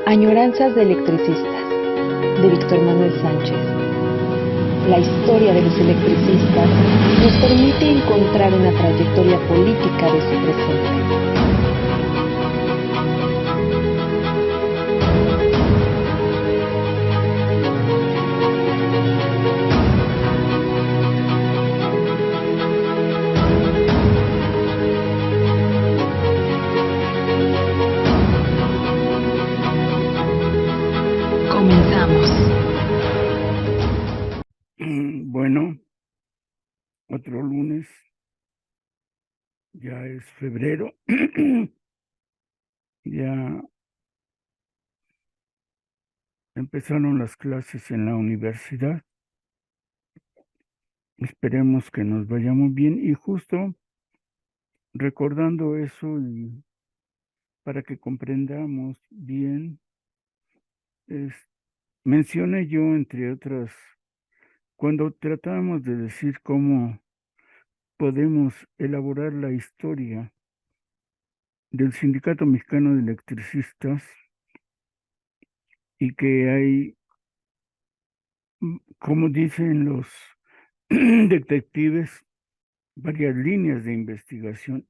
Añoranzas de electricistas, de Víctor Manuel Sánchez. La historia de los electricistas nos permite encontrar una trayectoria política de su presente. Comenzamos. Bueno, otro lunes, ya es febrero, ya empezaron las clases en la universidad. Esperemos que nos vayamos bien y justo recordando eso y para que comprendamos bien, mencioné yo, entre otras, cuando tratábamos de decir cómo podemos elaborar la historia del Sindicato Mexicano de Electricistas y que hay, como dicen los detectives, varias líneas de investigación.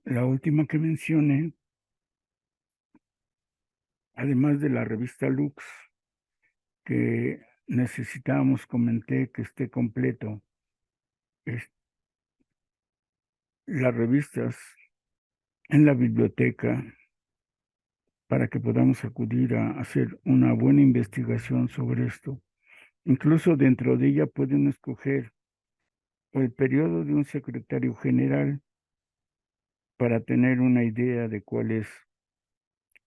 La última que mencioné, además de la revista Lux, que necesitábamos, comenté, que esté completo, las revistas en la biblioteca para que podamos acudir a hacer una buena investigación sobre esto. Incluso dentro de ella pueden escoger el periodo de un secretario general para tener una idea de cuál es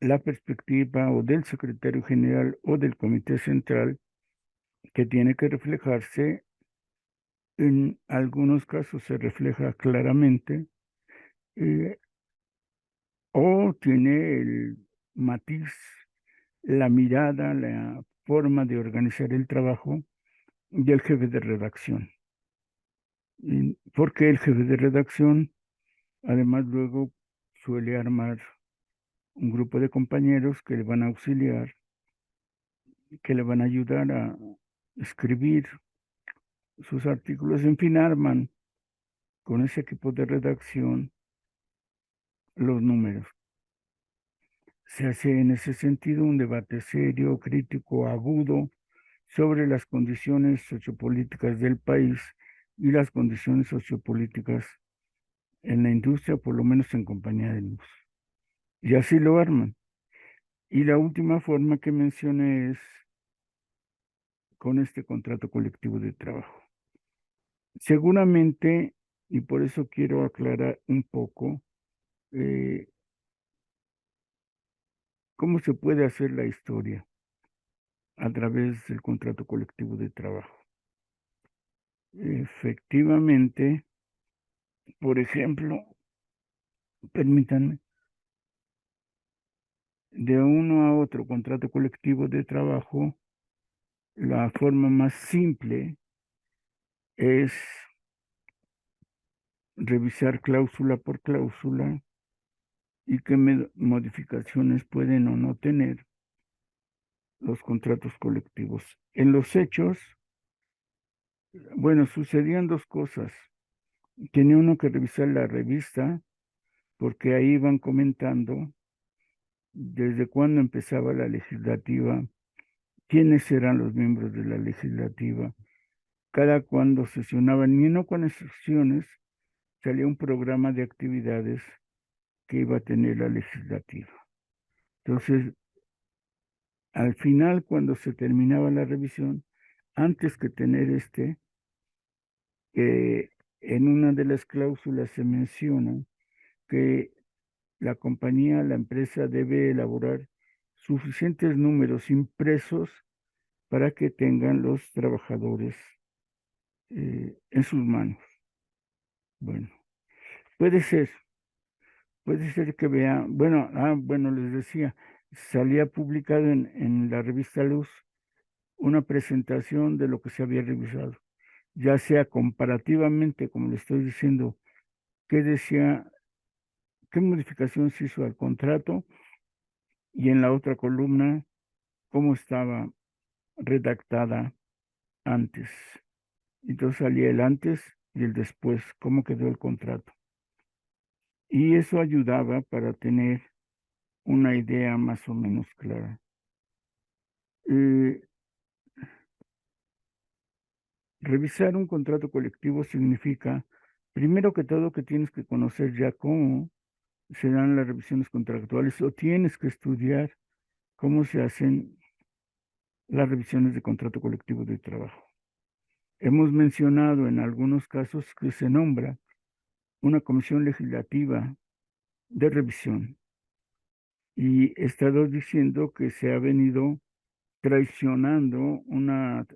la perspectiva o del secretario general o del comité central, que tiene que reflejarse, en algunos casos se refleja claramente, o tiene el matiz, la mirada, la forma de organizar el trabajo del jefe de redacción. Porque el jefe de redacción, además, luego suele armar un grupo de compañeros que le van a auxiliar, que le van a ayudar a escribir sus artículos. En fin, arman con ese equipo de redacción los números. Se hace en ese sentido un debate serio, crítico, agudo sobre las condiciones sociopolíticas del país y las condiciones sociopolíticas en la industria, por lo menos en Compañía de Luz. Y así lo arman. Y la última forma que mencioné es con este contrato colectivo de trabajo. Seguramente, y por eso quiero aclarar un poco, cómo se puede hacer la historia a través del contrato colectivo de trabajo. Efectivamente, por ejemplo, permítanme, de uno a otro contrato colectivo de trabajo, la forma más simple es revisar cláusula por cláusula y qué modificaciones pueden o no tener los contratos colectivos. En los hechos, bueno, sucedían dos cosas. Tenía uno que revisar la revista, porque ahí iban comentando desde cuándo empezaba la legislativa, quiénes eran los miembros de la legislativa, cada cuándo sesionaban, y no con excepciones, salía un programa de actividades que iba a tener la legislativa. Entonces, al final, cuando se terminaba la revisión, antes que tener en una de las cláusulas se menciona que la compañía, la empresa debe elaborar suficientes números impresos para que tengan los trabajadores en sus manos. Bueno, puede ser que vean, bueno, les decía, salía publicado en la revista Luz una presentación de lo que se había revisado, ya sea comparativamente, como le estoy diciendo, qué decía qué modificación se hizo al contrato, y en la otra columna cómo estaba redactada antes. Entonces salía el antes y el después, cómo quedó el contrato. Y eso ayudaba para tener una idea más o menos clara. Eh, Revisar un contrato colectivo significa, primero que todo, que tienes que conocer ya cómo se dan las revisiones contractuales o tienes que estudiar cómo se hacen las revisiones de contrato colectivo de trabajo. Hemos mencionado en algunos casos que se nombra una comisión legislativa de revisión y he estado diciendo que se ha venido traicionando una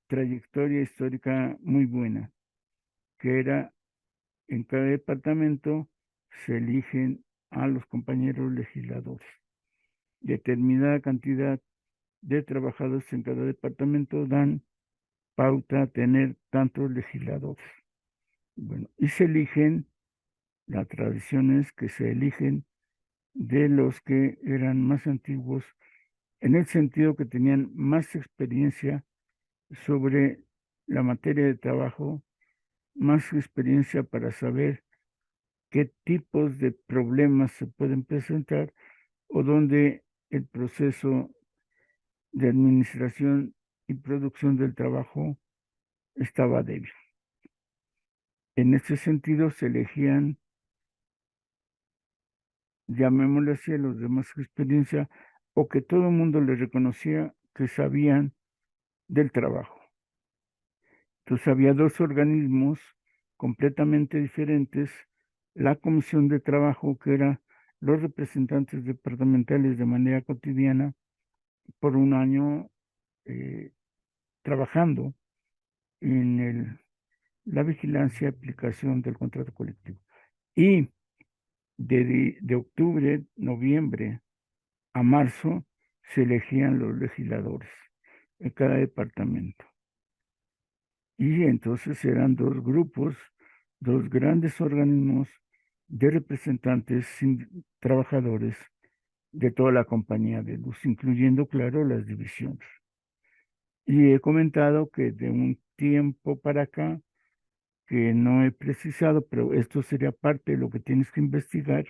trayectoria histórica muy buena, que era en cada departamento se eligen a los compañeros legisladores. Determinada cantidad de trabajadores en cada departamento dan pauta a tener tantos legisladores. Bueno, y se eligen, la tradición es que se eligen de los que eran más antiguos, en el sentido que tenían más experiencia sobre la materia de trabajo, más experiencia para saber qué tipos de problemas se pueden presentar o dónde el proceso de administración y producción del trabajo estaba débil. En ese sentido se elegían, llamémosle así, a los de más experiencia o que todo el mundo les reconocía que sabían del trabajo. Entonces había dos organismos completamente diferentes, la Comisión de Trabajo, que era los representantes departamentales de manera cotidiana por un año trabajando en la vigilancia y aplicación del contrato colectivo. Y de octubre, noviembre a marzo se elegían los legisladores en cada departamento. Y entonces eran dos grupos, dos grandes organismos de representantes trabajadores de toda la compañía de luz, incluyendo, claro, las divisiones. Y he comentado que de un tiempo para acá, que no he precisado, pero esto sería parte de lo que tienes que investigar,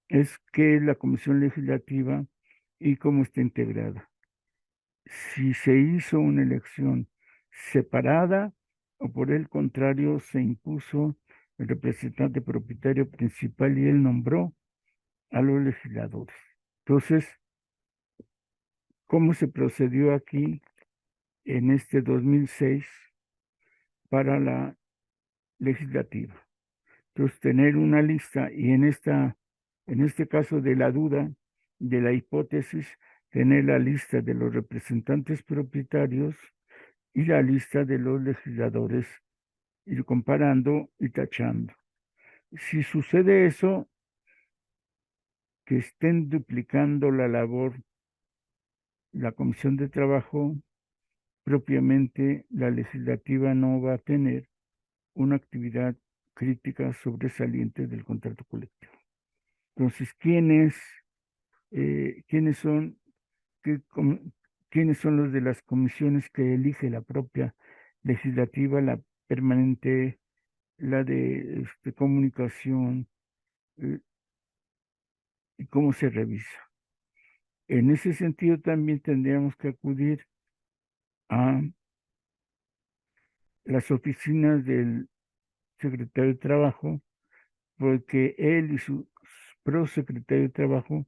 es qué es la comisión legislativa y cómo está integrada. Si se hizo una elección separada o por el contrario se impuso el representante propietario principal y él nombró a los legisladores. Entonces, ¿cómo se procedió aquí en este 2006 para la legislativa? Entonces, tener una lista y en este caso de la duda, de la hipótesis, tener la lista de los representantes propietarios y la lista de los legisladores, ir comparando y tachando. Si sucede eso, que estén duplicando la labor, la Comisión de Trabajo, propiamente la legislativa no va a tener una actividad crítica sobresaliente del contrato colectivo. Entonces, quiénes son, qué quiénes son los de las comisiones que elige la propia legislativa, la permanente, la de comunicación, eh, y cómo se revisa? En ese sentido, también tendríamos que acudir a las oficinas del secretario de Trabajo, porque él y su prosecretario de Trabajo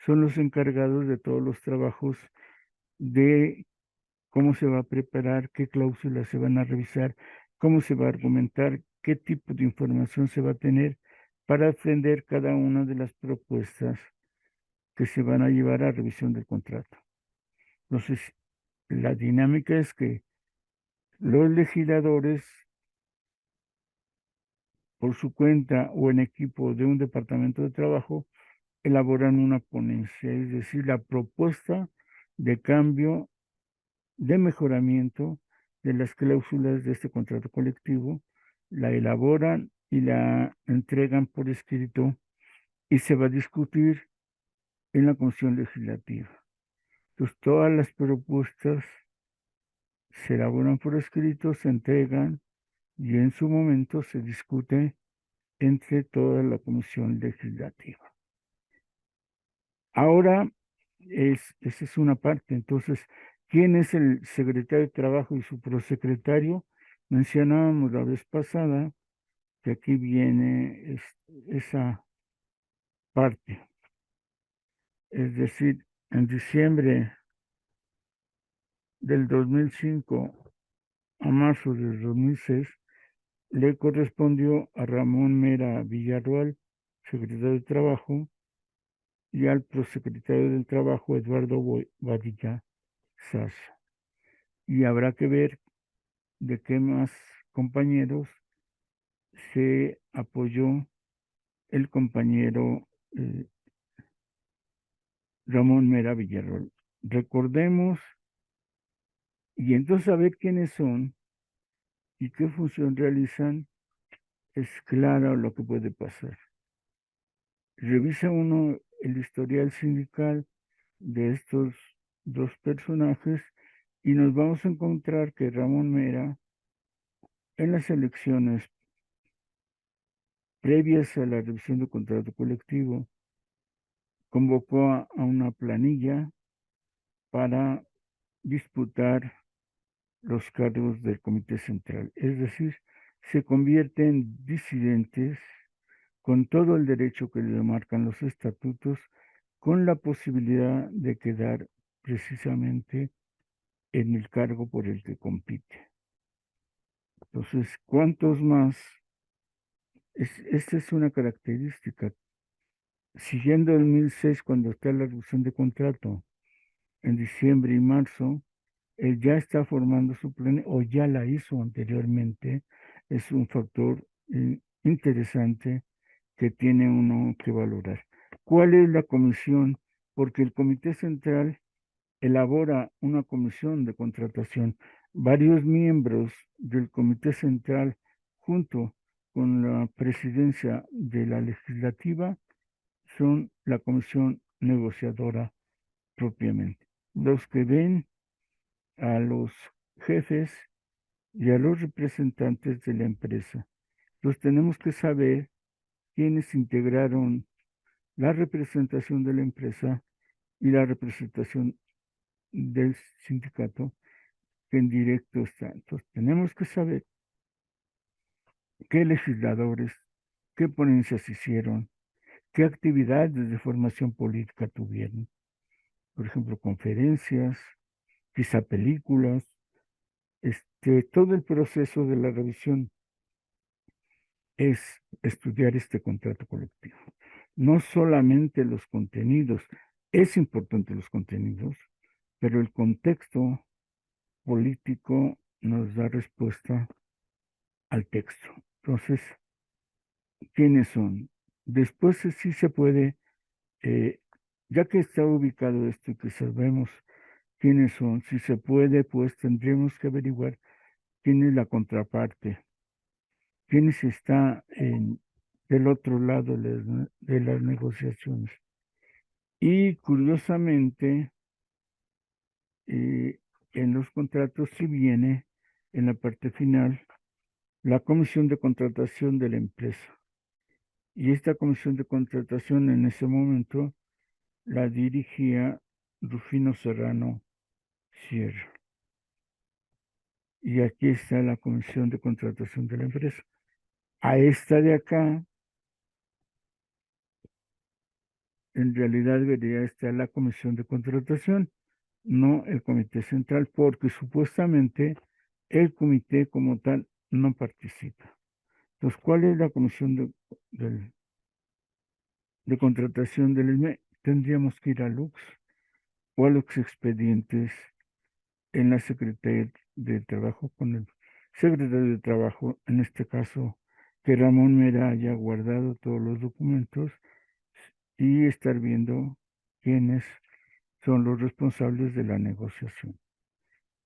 son los encargados de todos los trabajos de cómo se va a preparar, qué cláusulas se van a revisar, cómo se va a argumentar, qué tipo de información se va a tener para defender cada una de las propuestas que se van a llevar a revisión del contrato. Entonces, la dinámica es que los legisladores, por su cuenta o en equipo de un departamento de trabajo, elaboran una ponencia, es decir, la propuesta de cambio, de mejoramiento de las cláusulas de este contrato colectivo, la elaboran y la entregan por escrito y se va a discutir en la Comisión Legislativa. Entonces, todas las propuestas se elaboran por escrito, se entregan y en su momento se discute entre toda la Comisión Legislativa. Ahora, esa es una parte. Entonces, ¿quién es el secretario de Trabajo y su prosecretario? Mencionábamos la vez pasada que aquí viene esa parte. Es decir, en diciembre del 2005 a marzo del 2006, le correspondió a Ramón Mera Villarroel, secretario de Trabajo, y al prosecretario del Trabajo, Eduardo Badilla Sasa. Y habrá que ver de qué más compañeros se apoyó el compañero Ramón Mera Villarroel. Recordemos, y entonces saber quiénes son y qué función realizan, es claro lo que puede pasar. Revisa uno el historial sindical de estos dos personajes y nos vamos a encontrar que Ramón Mera, en las elecciones previas a la revisión del contrato colectivo, convocó a una planilla para disputar los cargos del Comité Central. Es decir, se convierte en disidentes con todo el derecho que le marcan los estatutos, con la posibilidad de quedar precisamente en el cargo por el que compite. Entonces, ¿cuántos más? Esta es una característica. Siguiendo el 2006, cuando está la reducción de contrato, en diciembre y marzo, él ya está formando su plan o ya la hizo anteriormente. Es un factor interesante que tiene uno que valorar. ¿Cuál es la comisión? Porque el Comité Central elabora una comisión de contratación. Varios miembros del Comité Central, junto con la presidencia de la legislativa, son la comisión negociadora propiamente. Los que ven a los jefes y a los representantes de la empresa. Entonces tenemos que saber quiénes integraron la representación de la empresa y la representación del sindicato que en directo está. Entonces tenemos que saber qué legisladores, qué ponencias hicieron, qué actividades de formación política tuvieron. Por ejemplo, conferencias, quizá películas, todo el proceso de la revisión es estudiar este contrato colectivo. No solamente los contenidos, es importante los contenidos, pero el contexto político nos da respuesta al texto. Entonces, ¿quiénes son? Después sí se puede, ya que está ubicado esto y que sabemos quiénes son, si se puede, pues tendremos que averiguar quién es la contraparte, quién está del otro lado de las negociaciones. Y curiosamente, en los contratos sí viene en la parte final la comisión de contratación de la empresa. Y esta comisión de contratación en ese momento la dirigía Rufino Serrano Sierra. Y aquí está la comisión de contratación de la empresa. A esta de acá, en realidad debería estar la comisión de contratación, no el comité central, porque supuestamente el comité como tal no participa. Entonces, ¿cuál es la comisión de contratación del ISME? Tendríamos que ir a Lux o a los expedientes en la Secretaría de Trabajo con el secretario de Trabajo, en este caso, que Ramón Mera haya guardado todos los documentos y estar viendo quiénes son los responsables de la negociación.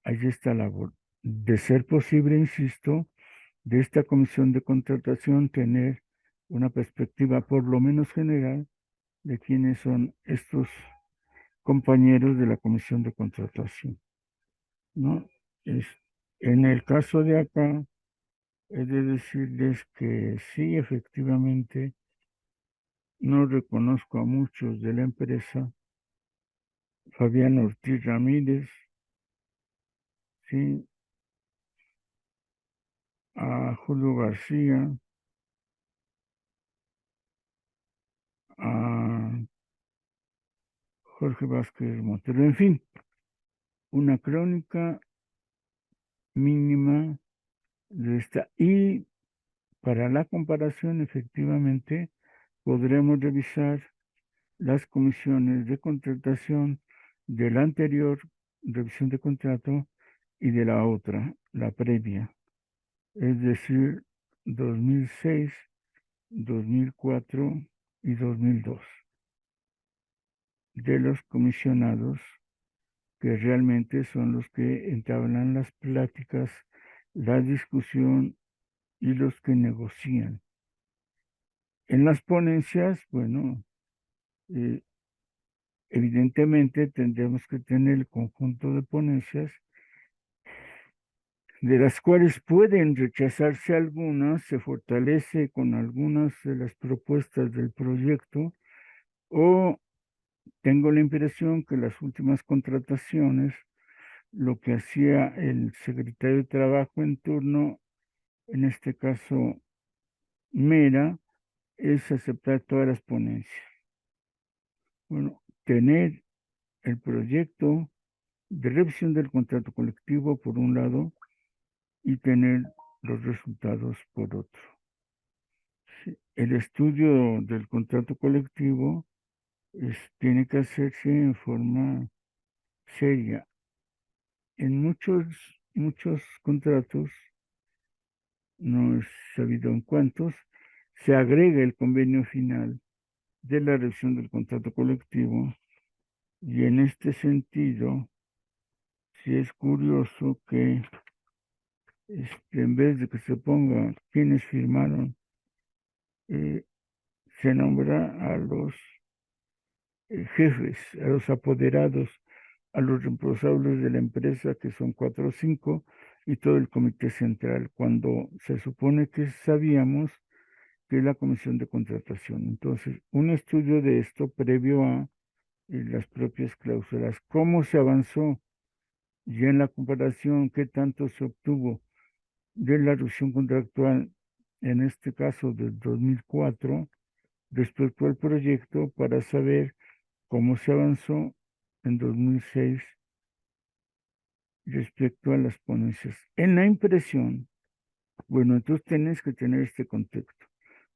Allí está la labor. De ser posible, insisto, de esta comisión de contratación tener una perspectiva por lo menos general de quiénes son estos compañeros de la Comisión de Contratación, ¿no? Es, en el caso de acá, he de decirles que sí, efectivamente, no reconozco a muchos de la empresa. Fabián Ortiz Ramírez, sí, a Julio García, a Jorge Vázquez Montero, en fin, una crónica mínima de esta. Y para la comparación, efectivamente, podremos revisar las comisiones de contratación de la anterior revisión de contrato y de la otra, la previa, es decir, 2006, 2004 y 2002, de los comisionados que realmente son los que entablan las pláticas, la discusión y los que negocian. En las ponencias, bueno, eh, evidentemente tendremos que tener el conjunto de ponencias de las cuales pueden rechazarse algunas, se fortalece con algunas de las propuestas del proyecto, o tengo la impresión que las últimas contrataciones, lo que hacía el secretario de Trabajo en turno, en este caso Mera, es aceptar todas las ponencias. Bueno, tener el proyecto de revisión del contrato colectivo por un lado y tener los resultados por otro. Sí, el estudio del contrato colectivo tiene que hacerse en forma seria. En muchos contratos, no es sabido en cuántos, se agrega el convenio final de la revisión del contrato colectivo, y en este sentido, sí es curioso que en vez de que se ponga quienes firmaron, eh, se nombra a los jefes, a los apoderados, a los responsables de la empresa, que son 4 o 5, y todo el comité central, cuando se supone que sabíamos que es la comisión de contratación. Entonces, un estudio de esto previo a las propias cláusulas, cómo se avanzó y en la comparación, qué tanto se obtuvo de la revisión contractual, en este caso del 2004, respecto al proyecto, para saber cómo se avanzó en 2006 respecto a las ponencias. En la impresión, bueno, entonces tienes que tener este contexto.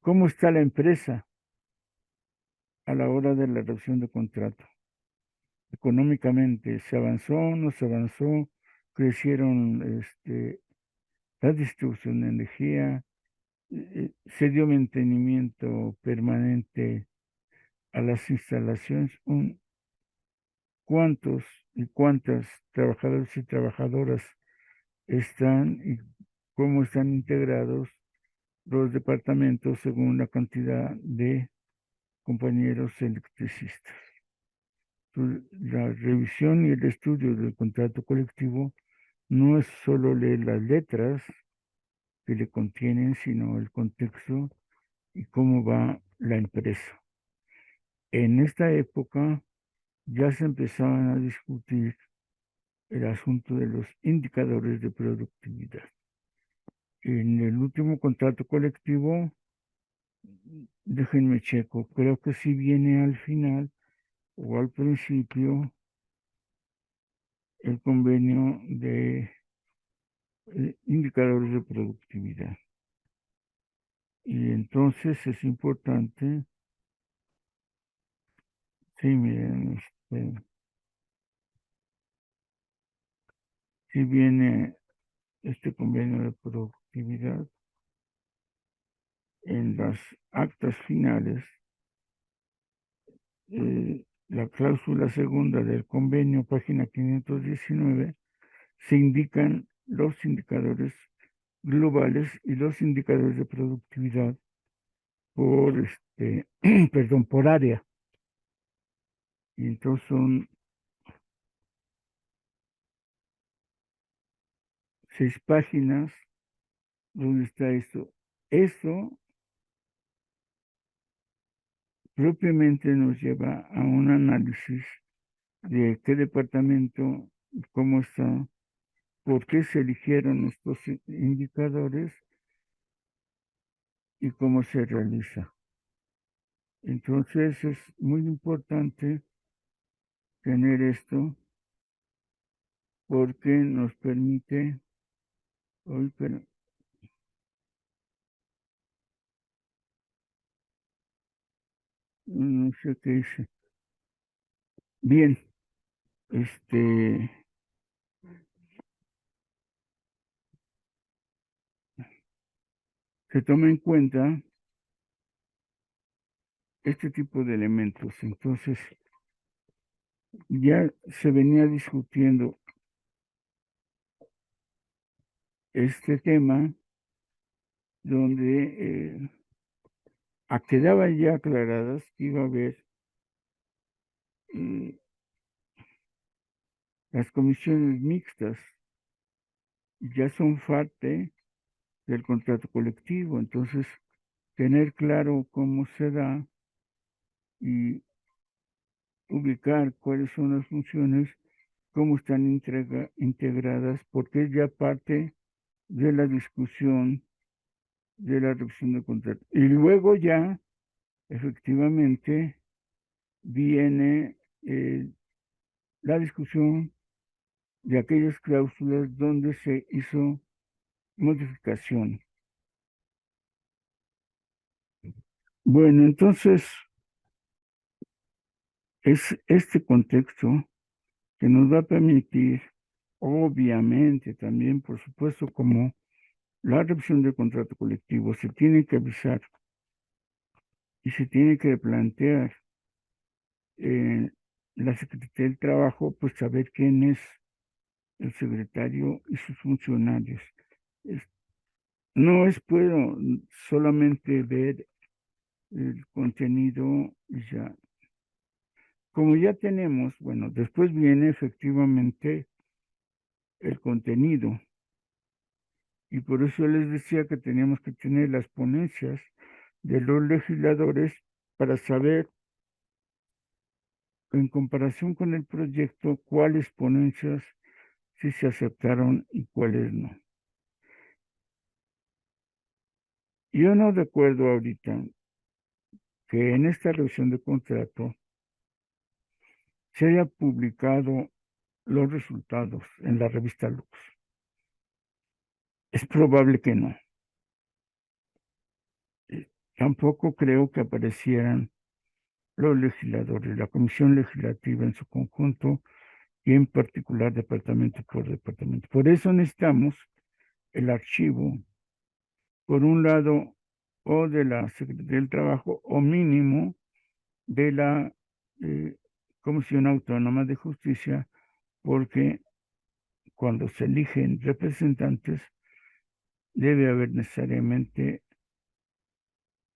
¿Cómo está la empresa a la hora de la revisión de contrato? Económicamente, ¿se avanzó, no se avanzó? ¿Crecieron la distribución de energía? ¿Se dio mantenimiento permanente a las instalaciones? ¿Cuántos y cuántas trabajadores y trabajadoras están y cómo están integrados los departamentos según la cantidad de compañeros electricistas? Entonces, la revisión y el estudio del contrato colectivo no es solo leer las letras que le contienen, sino el contexto y cómo va la empresa. En esta época ya se empezaban a discutir el asunto de los indicadores de productividad. En el último contrato colectivo, déjenme checo, creo que sí viene al final o al principio el convenio de indicadores de productividad. Y entonces es importante, sí, miren, sí viene este convenio de productividad en las actas finales. La cláusula segunda del convenio, página 519, se indican los indicadores globales y los indicadores de productividad por, perdón, por área. Y entonces son 6 páginas donde está esto. Esto propiamente nos lleva a un análisis de qué departamento, cómo está, por qué se eligieron estos indicadores y cómo se realiza. Entonces es muy importante tener esto porque nos permite, hoy, pero no sé qué dice. Bien, se toma en cuenta este tipo de elementos. Entonces, ya se venía discutiendo este tema donde quedaban ya aclaradas que iba a haber eh, las comisiones mixtas, ya son parte del contrato colectivo. Entonces, tener claro cómo se da y ubicar cuáles son las funciones, cómo están integradas, porque es ya parte de la discusión de la revisión del contrato. Y luego ya, efectivamente, viene la discusión de aquellas cláusulas donde se hizo modificación. Bueno, entonces es este contexto que nos va a permitir, obviamente, también, por supuesto, como la revisión del contrato colectivo se tiene que avisar y se tiene que plantear la Secretaría del Trabajo, pues saber quién es el secretario y sus funcionarios. No es puedo solamente ver el contenido y ya. Como ya tenemos, bueno, después viene efectivamente el contenido. Y por eso les decía que teníamos que tener las ponencias de los legisladores para saber, en comparación con el proyecto, cuáles ponencias sí se aceptaron y cuáles no. Yo no recuerdo ahorita que en esta revisión de contrato se haya publicado los resultados en la revista Lux. Es probable que no. Tampoco creo que aparecieran los legisladores, la comisión legislativa en su conjunto y en particular departamento por departamento. Por eso necesitamos el archivo, por un lado, o de la Secretaría del Trabajo, o mínimo de la eh, Comisión Autónoma de Justicia, porque cuando se eligen representantes, debe haber necesariamente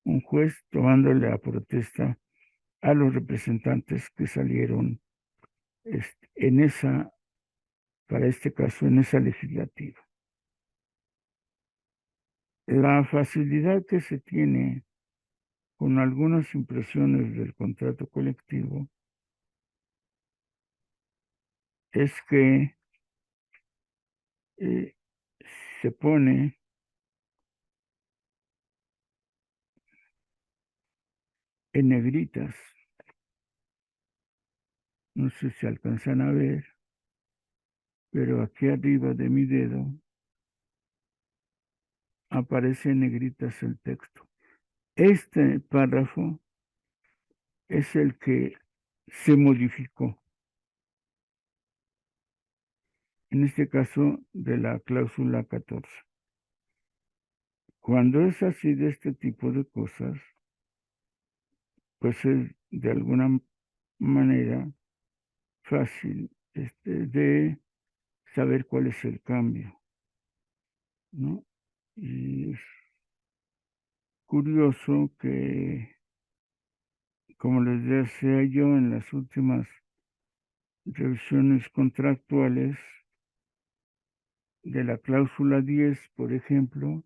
un juez tomándole la protesta a los representantes que salieron en esa, para este caso, en esa legislativa. La facilidad que se tiene con algunas impresiones del contrato colectivo es que eh, se pone en negritas, no sé si alcanzan a ver, pero aquí arriba de mi dedo aparece en negritas el texto. Este párrafo es el que se modificó, en este caso de la cláusula 14. Cuando es así de este tipo de cosas, pues es de alguna manera fácil de saber cuál es el cambio, ¿no? Y curioso que, como les decía yo en las últimas revisiones contractuales de la cláusula 10, por ejemplo,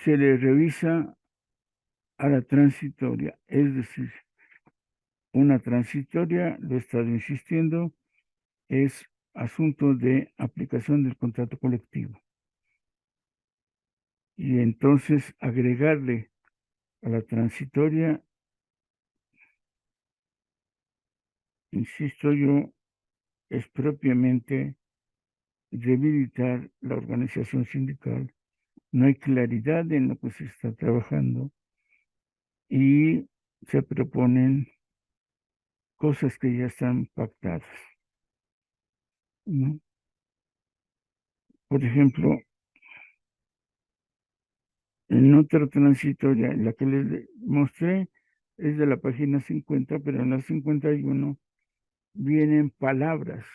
se le revisa a la transitoria, es decir, una transitoria, lo he estado insistiendo, es asunto de aplicación del contrato colectivo. Y entonces agregarle a la transitoria, insisto yo, es propiamente debilitar la organización sindical. No hay claridad en lo que se está trabajando y se proponen cosas que ya están pactadas, ¿no? Por ejemplo, en otra transitoria, la que les mostré es de la página 50, pero en la 51 vienen palabras.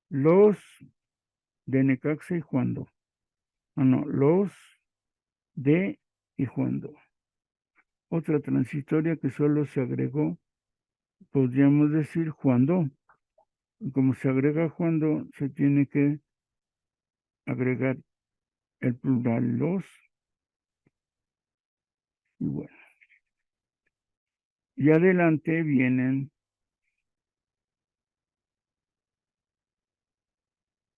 Los de Necaxa y Juando. No, los de y Juando. Otra transitoria que solo se agregó, podríamos decir Juando. Y como se agrega Juando, se tiene que agregar el plural los. Y bueno. Y adelante vienen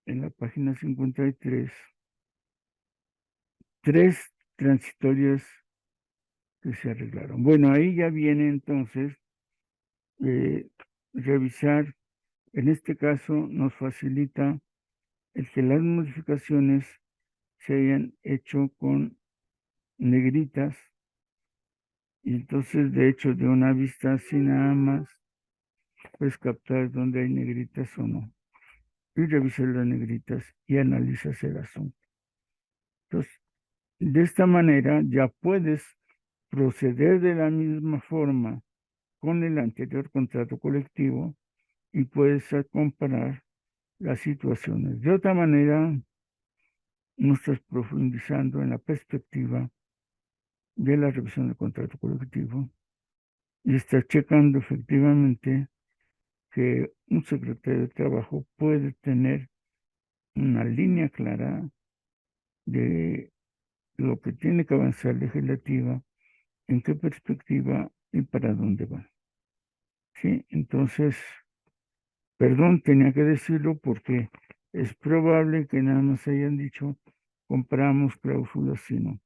en la página 53 tres transitorias que se arreglaron. Bueno, ahí ya viene entonces revisar, en este caso nos facilita el que las modificaciones se hayan hecho con negritas y entonces de hecho de una vista así nada más puedes captar dónde hay negritas o no y revisar las negritas y analizas el asunto. Entonces, de esta manera ya puedes proceder de la misma forma con el anterior contrato colectivo y puedes comparar las situaciones. De otra manera, no estás profundizando en la perspectiva de la revisión del contrato colectivo y estás checando efectivamente que un secretario de trabajo puede tener una línea clara de lo que tiene que avanzar legislativa, en qué perspectiva y para dónde va. ¿Sí? Entonces, perdón, tenía que decirlo porque es probable que nada más hayan dicho compramos cláusulas, sino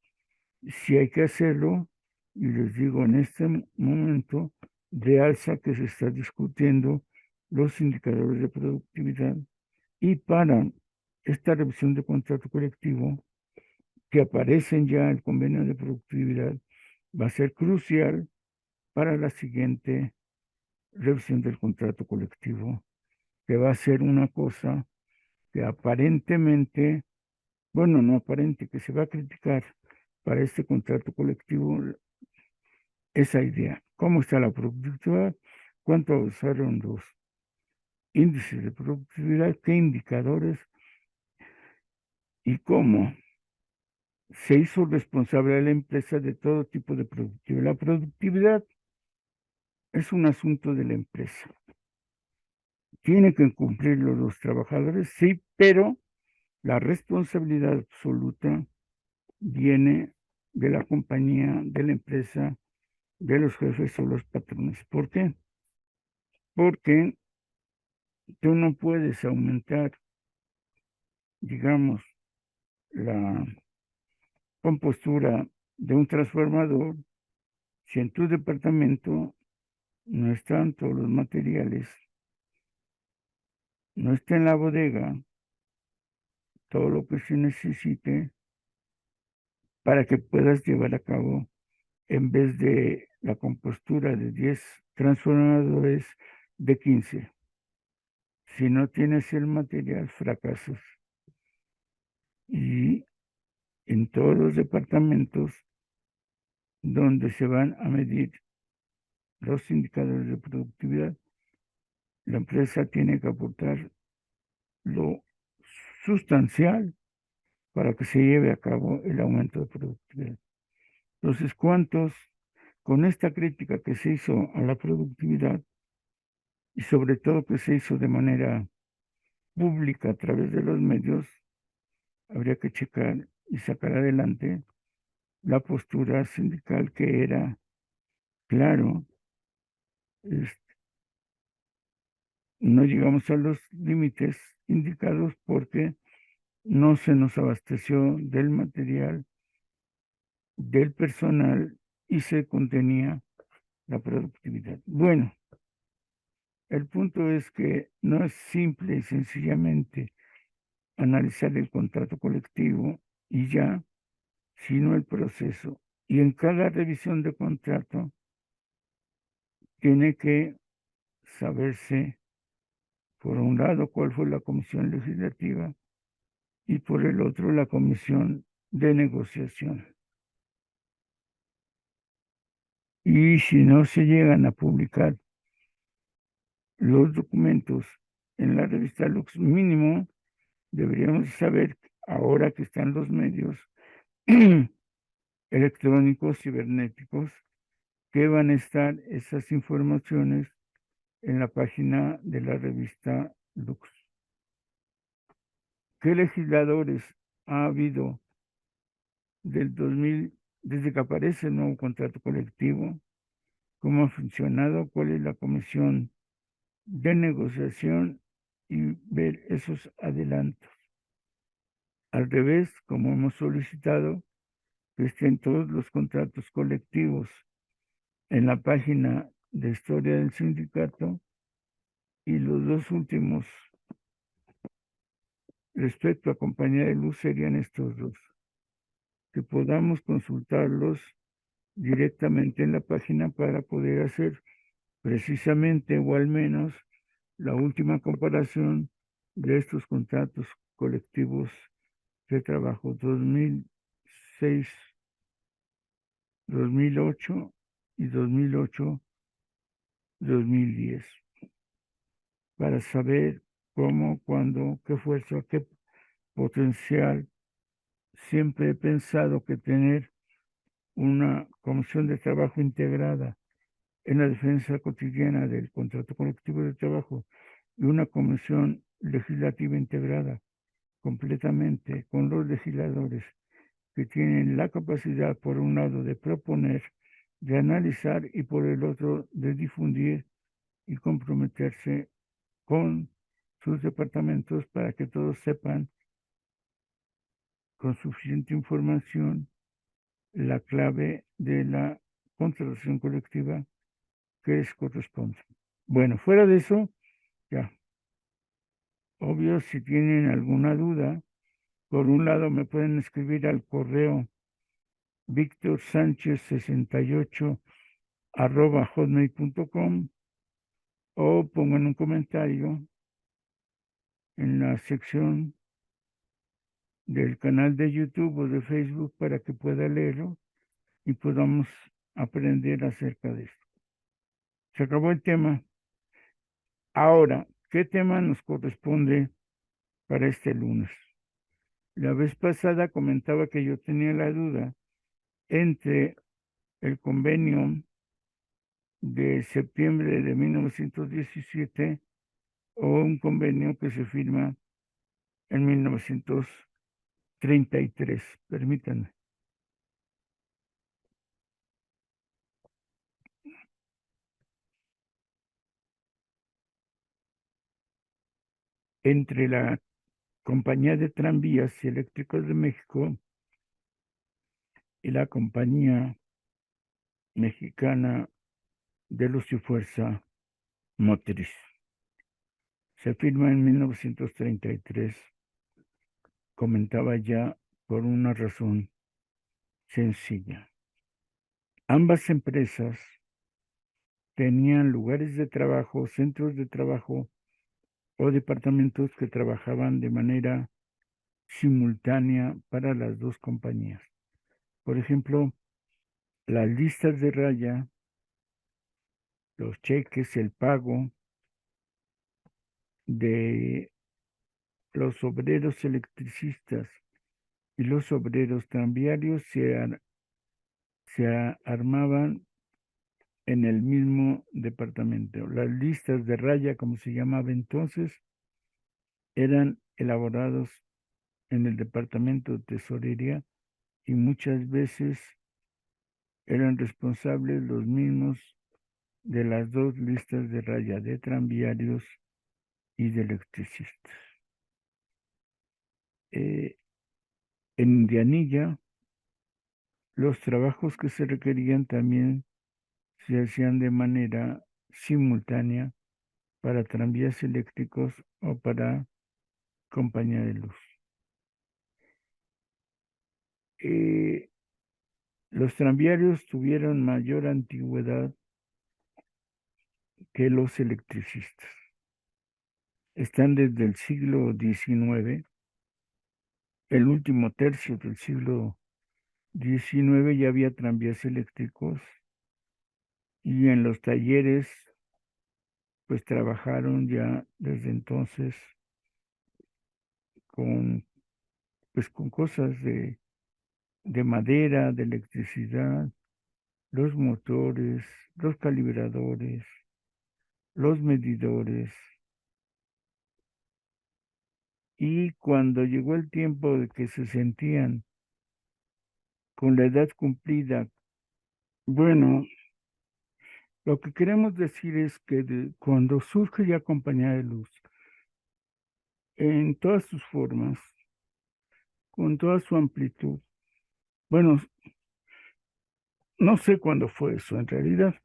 si hay que hacerlo, y les digo en este momento de alza que se está discutiendo los indicadores de productividad y para esta revisión de contrato colectivo que aparecen ya en el convenio de productividad va a ser crucial para la siguiente revisión del contrato colectivo, que va a ser una cosa que aparentemente, bueno, no aparente, que se va a criticar para este contrato colectivo esa idea. ¿Cómo está la productividad? ¿Cuánto avanzaron los índices de productividad? ¿Qué indicadores? ¿Y cómo se hizo responsable a la empresa de todo tipo de productividad? La productividad es un asunto de la empresa. Tienen que cumplirlo los trabajadores, sí, pero la responsabilidad absoluta viene de la compañía, de la empresa, de los jefes o los patrones. ¿Por qué? Porque tú no puedes aumentar, digamos, la compostura de un transformador si en tu departamento no están todos los materiales, no está en la bodega todo lo que se necesite para que puedas llevar a cabo, en vez de la compostura de 10 transformadores, de 15. Si no tienes el material, fracasas. Y en todos los departamentos donde se van a medir los indicadores de productividad, la empresa tiene que aportar lo sustancial para que se lleve a cabo el aumento de productividad. Entonces, ¿cuántos, con esta crítica que se hizo a la productividad y sobre todo que se hizo de manera pública a través de los medios, habría que checar y sacar adelante la postura sindical que era, claro, no llegamos a los límites indicados porque no se nos abasteció del material, del personal y se contenía la productividad. Bueno, el punto es que no es simple y sencillamente analizar el contrato colectivo y ya, sino el proceso. Y en cada revisión de contrato tiene que saberse, por un lado, cuál fue la comisión legislativa y por el otro, la comisión de negociación. Y si no se llegan a publicar los documentos en la revista Lux, mínimo deberíamos saber, ahora que están los medios electrónicos, cibernéticos, que van a estar esas informaciones en la página de la revista Lux. ¿Qué legisladores ha habido del 2000, desde que aparece el nuevo contrato colectivo? ¿Cómo ha funcionado? ¿Cuál es la comisión de negociación? Y ver esos adelantos. Al revés, como hemos solicitado, que estén todos los contratos colectivos en la página de historia del sindicato y los dos últimos respecto a compañía de luz serían estos dos, que podamos consultarlos directamente en la página para poder hacer precisamente o al menos la última comparación de estos contratos colectivos de trabajo 2006, 2008 y 2008-2010, para saber cómo, cuándo, qué fuerza, qué potencial. Siempre he pensado que tener una comisión de trabajo integrada en la defensa cotidiana del contrato colectivo de trabajo y una comisión legislativa integrada completamente con los legisladores que tienen la capacidad, por un lado, de proponer, de analizar y por el otro, de difundir y comprometerse con sus departamentos para que todos sepan con suficiente información la clave de la contratación colectiva que les corresponde. Bueno, fuera de eso, ya, obvio, si tienen alguna duda, por un lado me pueden escribir al correo victorsanchez68@hotmail.com o pongan un comentario en la sección del canal de YouTube o de Facebook para que pueda leerlo y podamos aprender acerca de esto. Se acabó el tema. Ahora, ¿qué tema nos corresponde para este lunes? La vez pasada comentaba que yo tenía la duda entre el convenio de septiembre de 1917 o un convenio que se firma en 1933. Permítanme. Entre la Compañía de Tranvías y Eléctricos de México y la Compañía Mexicana de Luz y Fuerza Motriz. Se firma en 1933. Comentaba ya por una razón sencilla. Ambas empresas tenían lugares de trabajo, centros de trabajo o departamentos que trabajaban de manera simultánea para las dos compañías. Por ejemplo, las listas de raya, los cheques, el pago de los obreros electricistas y los obreros tranviarios se armaban en el mismo departamento. Las listas de raya, como se llamaba entonces, eran elaborados en el departamento de tesorería y muchas veces eran responsables los mismos de las dos listas de raya, de tranviarios y de electricistas. En Indianilla, los trabajos que se requerían también se hacían de manera simultánea para tranvías eléctricos o para compañía de luz. Los tranviarios tuvieron mayor antigüedad que los electricistas. Están desde el siglo XIX, el último tercio del siglo XIX ya había tranvías eléctricos y en los talleres pues trabajaron ya desde entonces con, pues, con cosas de madera, de electricidad, los motores, los calibradores, los medidores. Y cuando llegó el tiempo de que se sentían con la edad cumplida, bueno, lo que queremos decir es que cuando surge ya compañía de luz, en todas sus formas, con toda su amplitud, bueno, no sé cuándo fue eso en realidad,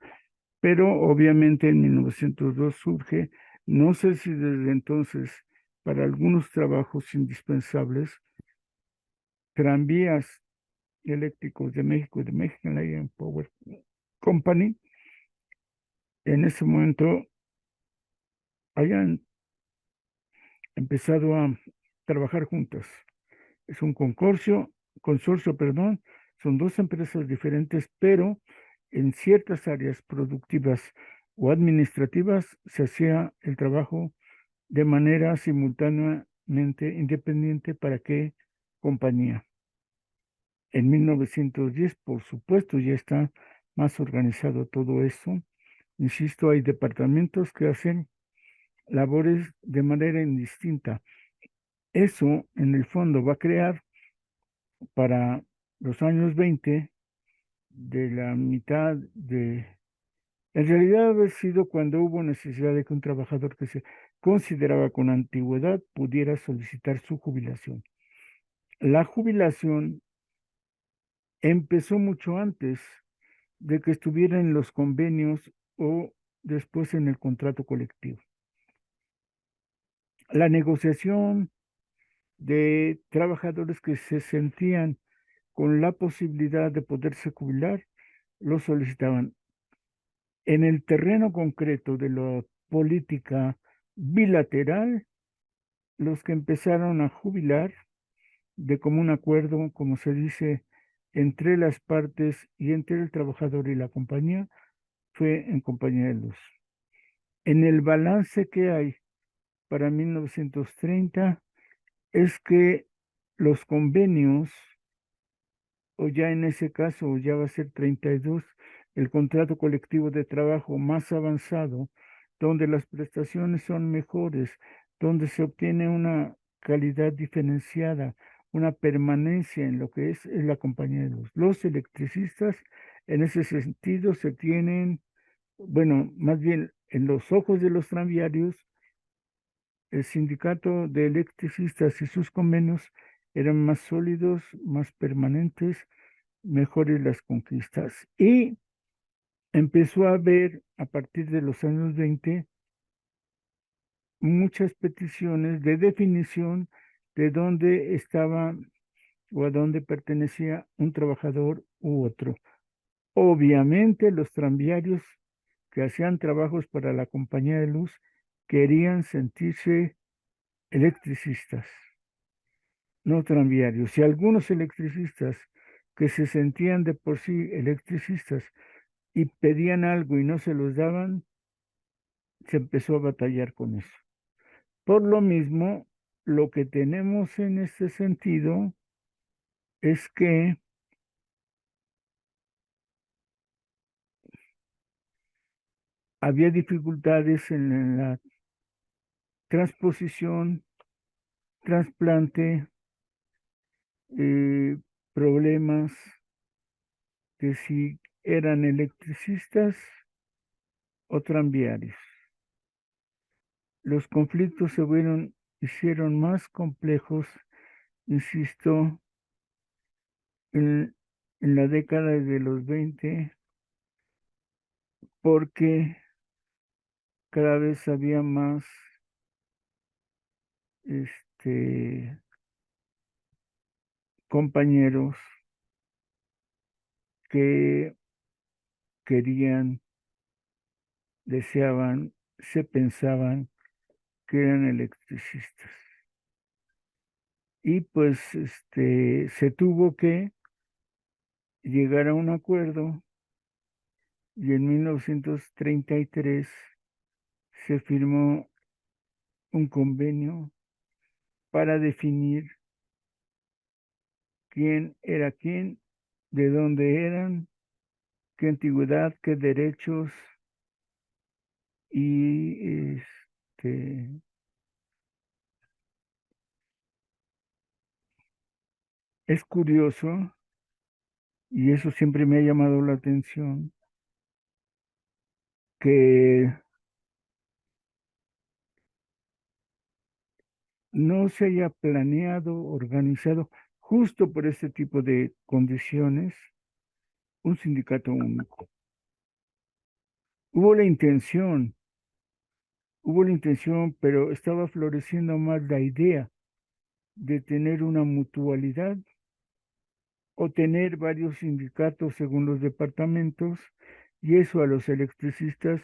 pero obviamente en 1902 surge, no sé si desde entonces, para algunos trabajos indispensables, tranvías eléctricos de México y de Mexican Light and Power Company, en ese momento hayan empezado a trabajar juntas. Es un consorcio, perdón, son dos empresas diferentes, pero en ciertas áreas productivas o administrativas se hacía el trabajo de manera simultáneamente independiente. ¿Para qué compañía? En 1910, por supuesto, ya está más organizado todo eso. Insisto, hay departamentos que hacen labores de manera indistinta. Eso, en el fondo, va a crear para los años 20 de la mitad de... En realidad, haber sido cuando hubo necesidad de que un trabajador que se consideraba con antigüedad pudiera solicitar su jubilación. La jubilación empezó mucho antes de que estuviera en los convenios o después en el contrato colectivo. La negociación de trabajadores que se sentían con la posibilidad de poderse jubilar, lo solicitaban. En el terreno concreto de la política bilateral, los que empezaron a jubilar de común acuerdo, como se dice, entre las partes y entre el trabajador y la compañía, fue en Compañía de Luz. En el balance que hay para 1930 es que los convenios, o ya en ese caso, ya va a ser 32, el contrato colectivo de trabajo más avanzado, donde las prestaciones son mejores, donde se obtiene una calidad diferenciada, una permanencia en lo que es la compañía de luz. Los electricistas, en ese sentido, se tienen, bueno, más bien en los ojos de los tranviarios, el sindicato de electricistas y sus convenios eran más sólidos, más permanentes, mejores las conquistas. Y empezó a haber, a partir de los años 20, muchas peticiones de definición de dónde estaba o a dónde pertenecía un trabajador u otro. Obviamente los tranviarios que hacían trabajos para la compañía de luz querían sentirse electricistas, no tranviarios. Y algunos electricistas que se sentían de por sí electricistas y pedían algo y no se los daban, se empezó a batallar con eso. Por lo mismo, lo que tenemos en este sentido es que había dificultades en la transposición, trasplante, problemas que si eran electricistas o tranviarios. Los conflictos hicieron más complejos, insisto, en, en la década de los 20, porque cada vez había más compañeros que querían, deseaban, se pensaban que eran electricistas. Y pues se tuvo que llegar a un acuerdo y en 1933 se firmó un convenio para definir quién era quién, de dónde eran, qué antigüedad, qué derechos y es curioso y eso siempre me ha llamado la atención que no se haya planeado, organizado, justo por este tipo de condiciones, un sindicato único. Hubo la intención, pero estaba floreciendo más la idea de tener una mutualidad o tener varios sindicatos según los departamentos, y eso a los electricistas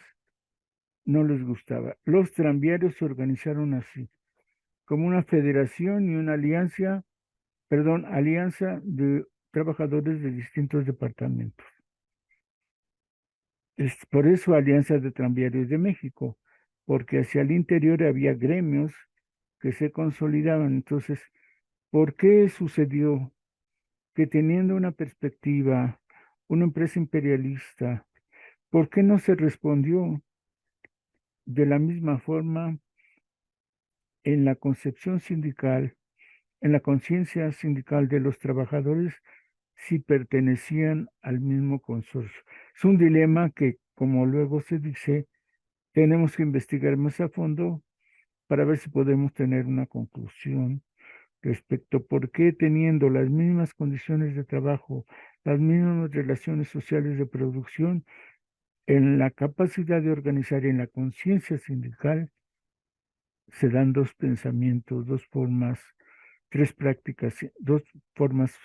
no les gustaba. Los tranviarios se organizaron así, como una federación y una alianza de trabajadores de distintos departamentos. Es por eso Alianza de Tranviarios de México, porque hacia el interior había gremios que se consolidaban. Entonces, ¿por qué sucedió que teniendo una perspectiva, una empresa imperialista, por qué no se respondió de la misma forma en la concepción sindical, en la conciencia sindical de los trabajadores si pertenecían al mismo consorcio? Es un dilema que, como luego se dice, tenemos que investigar más a fondo para ver si podemos tener una conclusión respecto a por qué teniendo las mismas condiciones de trabajo, las mismas relaciones sociales de producción, en la capacidad de organizar y en la conciencia sindical se dan dos pensamientos, dos formas, tres prácticas, dos formas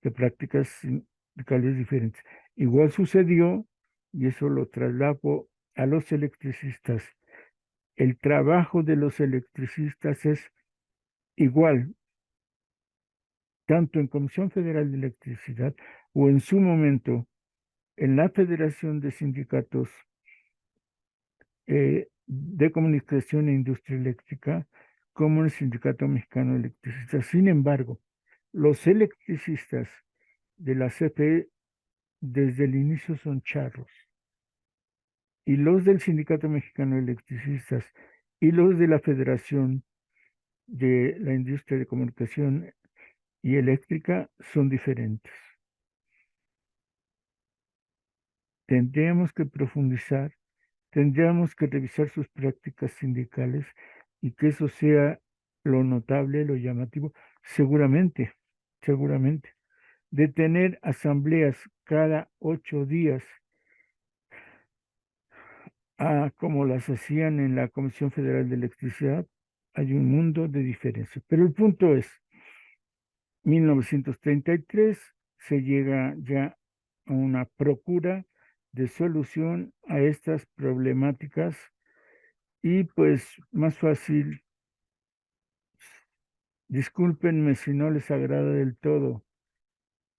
de prácticas sindicales diferentes. Igual sucedió, y eso lo traslado a los electricistas. El trabajo de los electricistas es igual, tanto en Comisión Federal de Electricidad o en su momento en la Federación de Sindicatos de Comunicación e Industria Eléctrica, como en el Sindicato Mexicano de Electricistas. Sin embargo, los electricistas de la CFE desde el inicio son charros, y los del Sindicato Mexicano de Electricistas y los de la Federación de la Industria de Comunicación y Eléctrica son diferentes. Tendríamos que profundizar, tendríamos que revisar sus prácticas sindicales y que eso sea lo notable, lo llamativo, seguramente, seguramente. De tener asambleas cada 8 días, como las hacían en la Comisión Federal de Electricidad, hay un mundo de diferencia. Pero el punto es, 1933 se llega ya a una procura de solución a estas problemáticas y pues más fácil, discúlpenme si no les agrada del todo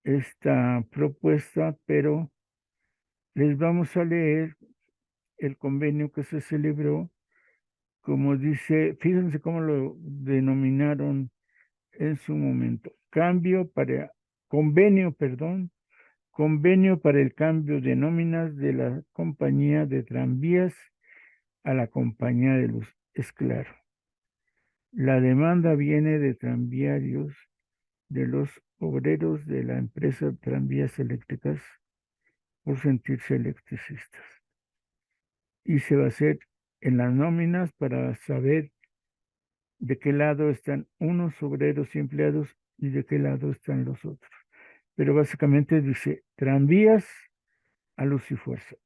esta propuesta, pero les vamos a leer el convenio que se celebró, como dice, fíjense cómo lo denominaron en su momento, cambio para convenio para el cambio de nóminas de la compañía de tranvías a la compañía de luz. Es claro, la demanda viene de tranviarios, de los obreros de la empresa Tranvías Eléctricas, por sentirse electricistas. Y se va a hacer en las nóminas para saber de qué lado están unos obreros y empleados y de qué lado están los otros. Pero básicamente dice tranvías a luz y fuerza.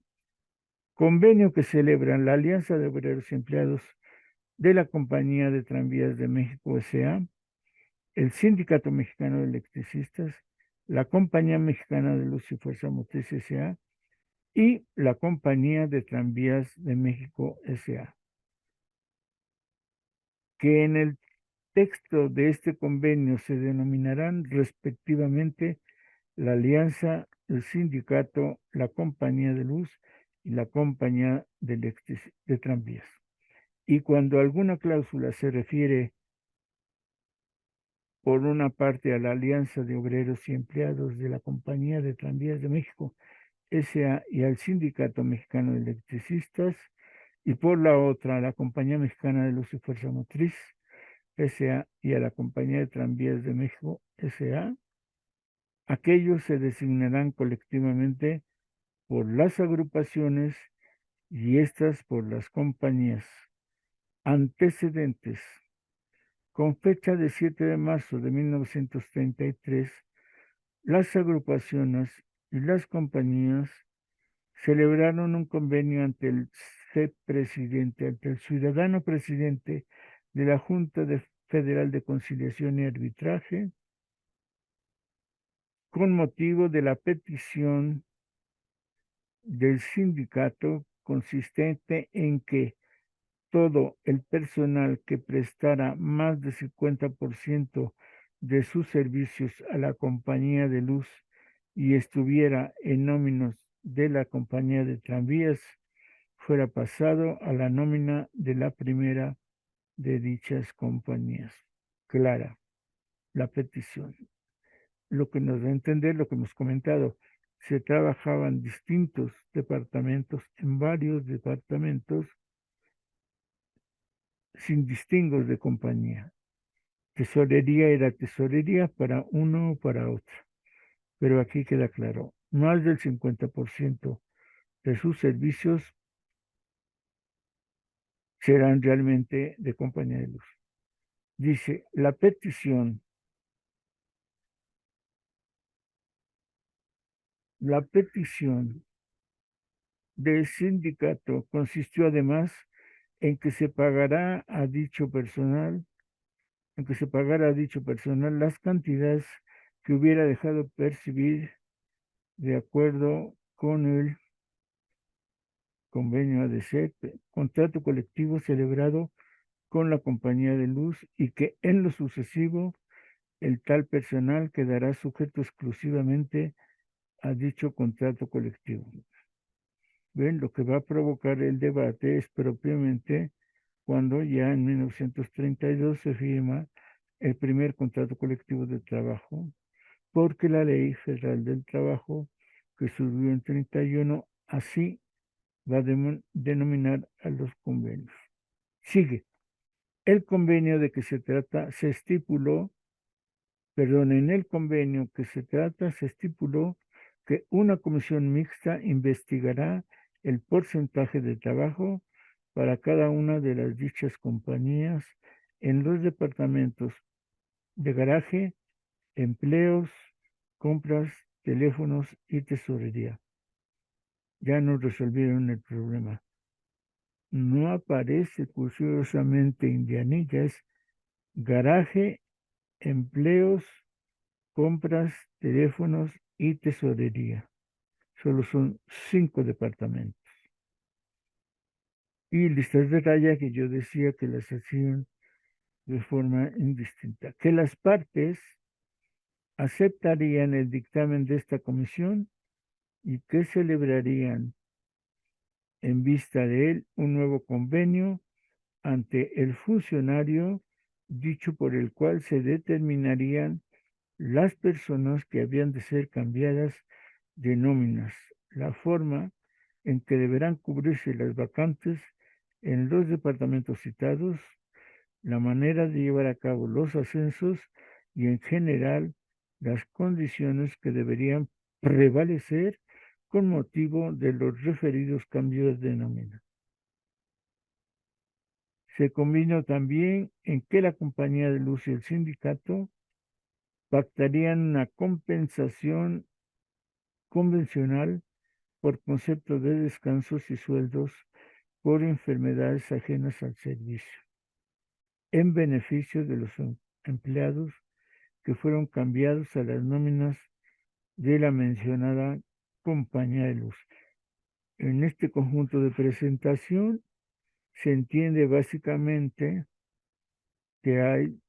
Convenio que celebran la Alianza de Obreros y Empleados de la Compañía de Tranvías de México S.A., el Sindicato Mexicano de Electricistas, la Compañía Mexicana de Luz y Fuerza Motriz S.A. y la Compañía de Tranvías de México S.A., que en el texto de este convenio se denominarán respectivamente la Alianza, el Sindicato, la Compañía de Luz y la Compañía de Tranvías. Y cuando alguna cláusula se refiere por una parte a la Alianza de Obreros y Empleados de la Compañía de Tranvías de México S.A. y al Sindicato Mexicano de Electricistas, y por la otra a la Compañía Mexicana de Luz y Fuerza Motriz S.A. y a la Compañía de Tranvías de México S.A., aquellos se designarán colectivamente por las agrupaciones y estas por las compañías. Antecedentes. Con fecha de 7 de marzo de 1933, las agrupaciones y las compañías celebraron un convenio ante el presidente, ante el ciudadano presidente de la Junta Federal de Conciliación y Arbitraje, con motivo de la petición del sindicato consistente en que todo el personal que prestara más del 50% de sus servicios a la compañía de luz y estuviera en nóminas de la compañía de tranvías fuera pasado a la nómina de la primera de dichas compañías. Clara la petición. Lo que nos da a entender, lo que hemos comentado, se trabajaban distintos departamentos en varios departamentos sin distingos de compañía. Tesorería era tesorería para uno o para otro. Pero aquí queda claro, más del 50% de sus servicios serán realmente de compañía de luz. Dice, la petición del sindicato consistió además en que se pagará a dicho personal, las cantidades que hubiera dejado percibir de acuerdo con el convenio ADC, contrato colectivo celebrado con la compañía de luz, y que en lo sucesivo el tal personal quedará sujeto exclusivamente a dicho contrato colectivo. Ven, lo que va a provocar el debate es propiamente cuando ya en 1932 se firma el primer contrato colectivo de trabajo, porque la Ley Federal del Trabajo, que surgió en 31, así va a denominar a los convenios. Sigue. El convenio de que se trata se estipuló, en el convenio que se trata se estipuló que una comisión mixta investigará el porcentaje de trabajo para cada una de las dichas compañías en los departamentos de garaje, empleos, compras, teléfonos y tesorería. Ya nos resolvieron el problema. No aparece curiosamente Indianilla, es garaje, empleos, compras, teléfonos y tesorería. Solo son 5 departamentos. Y listas de raya que yo decía que las hacían de forma indistinta. Que las partes aceptarían el dictamen de esta comisión y que celebrarían en vista de él un nuevo convenio ante el funcionario, dicho por el cual se determinarían las personas que habían de ser cambiadas de nóminas, la forma en que deberán cubrirse las vacantes en los departamentos citados, la manera de llevar a cabo los ascensos y en general las condiciones que deberían prevalecer con motivo de los referidos cambios de nómina. Se convino también en que la compañía de luz y el sindicato pactarían una compensación convencional por concepto de descansos y sueldos por enfermedades ajenas al servicio, en beneficio de los empleados que fueron cambiados a las nóminas de la mencionada compañía de luz. En este conjunto de presentación se entiende básicamente que hay